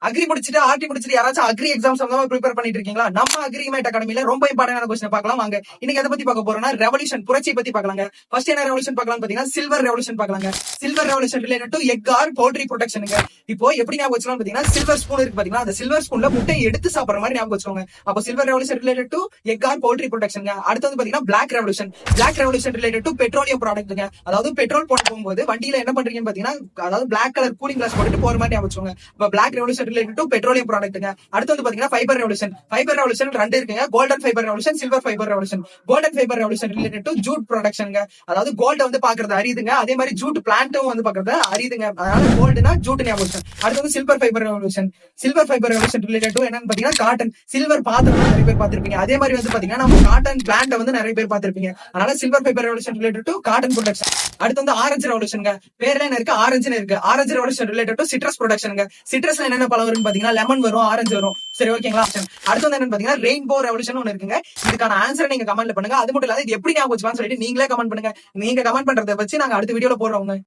Agri முடிச்சுட்டு RT முடிச்சுட்டு யாராச்சும் அக்ரி எக்ஸாம்ஸ் ப்ரிப்பேர் பண்ணிட்டு இருக்கீங்களா? நம்ம அக்ரிமெண்ட் அகாடமில ரொம்ப இம்பார்ட்டன்டான கொஸ்டின் பார்க்கலாம் வாங்க. இன்னைக்கு எதை பத்தி பார்க்க போறோம்னா ரெவல்யூஷன், புரட்சி பத்தி பார்க்கலாங்க. ஃபர்ஸ்ட் என்ன ரெவல்யூஷன் பார்க்கலாம் பாத்தீங்கன்னா சில்வர் ரெவல்யூஷன் பார்க்கலாங்க. Silver revolution related to egg or poultry ப்ரொடக்ஷனுங்க. இப்போ எப்படி ஞாபகம் வச்சுக்கலாம் பாத்தீங்கன்னா சில்வர் ஸ்பூன் இருக்கு பாத்தீங்கன்னா, அந்த சில்வர் ஸ்பூன்ல முட்டை எடுத்து சாப்பிடுற மாதிரி ஞாபகம் வச்சுக்கோங்க. அப்போ silver revolution related to egg or poultry ப்ரொடக்ஷனுங்க. அடுத்து வந்து பாத்தீங்கன்னா black revolution. Black revolution related to petroleum ப்ராடக்ட்டுங்க. அதாவது பெட்ரோல் போட போகும்போது வண்டியில என்ன பண்றீங்கன்னு பாத்தீங்கன்னா, அதாவது பிளாக் கலர் கூலிங் கிளாஸ் போட்டுட்டு போற மாதிரி ஞாபகம் வச்சுக்கோங்க. இப்போ black revolution related to petroleum ப்ராடக்ட்டுங்க. அடுத்து வந்து பாத்தீங்கன்னா ஃபைபர் ரெவல்யூஷன். ஃபைபர் ரெவல்யூஷன் ரெண்டு இருக்குங்க, golden fibre revolution, silver fibre revolution. Golden fibre revolution related to jute ப்ரொடக்ஷனுங்க. அதாவது கோல்ட வந்து பாக்குறது அரியுதுங்க, அதே மாதிரி ஜூட் பிளான்ட்டும் வந்து பாக்குறது அரியுதுங்க. அதனால கோல்டுனா ஜூட் ஞாபகம். அடுத்து வந்து silver fibre revolution. Silver fibre revolution related to என்னன்னு பாத்தீங்கன்னா காட்டன். சில்வர் பாத்திரம் நிறைய பேர் பார்த்திருப்பீங்க, அதே மாதிரி வந்து பாத்தீங்கன்னா நம்ம காட்டன் பிளான்ட் வந்து நிறைய பேர் பார்த்திருப்பீங்க. அதனால silver fibre revolution related to cotton production. அடுத்து வந்து ஆரஞ்சு ரெவல்யூஷனுங்க. பேர்ல என்ன இருக்கு, ஆரஞ்சுன்னு இருக்கு. Orange revolution related to citrus ப்ரொடக்ஷனுங்க. சிட்ரஸ்ல என்னென்ன பழம் வரும்னு பாத்தீங்கன்னா லெமன் வரும், ஆரஞ்சு வரும். சரி ஓகேங்களா? அடுத்து வந்து என்னன்னு பாத்தீங்கன்னா ரெயின்போ ரெவல்யூஷன் ஒன்னு இருக்குங்க. இதுக்கான ஆன்சரை நீங்க கமெண்ட்ல பண்ணுங்க. அது மட்டும் இல்லாத இது எப்படி ஞாபகம் வச்சுக்கலாம்னு சொல்லிட்டு நீங்களே கமெண்ட் பண்ணுங்க. நீங்க கமெண்ட் பண்றதை வச்சு நாங்க அடுத்த வீடியோல போடுறோம்.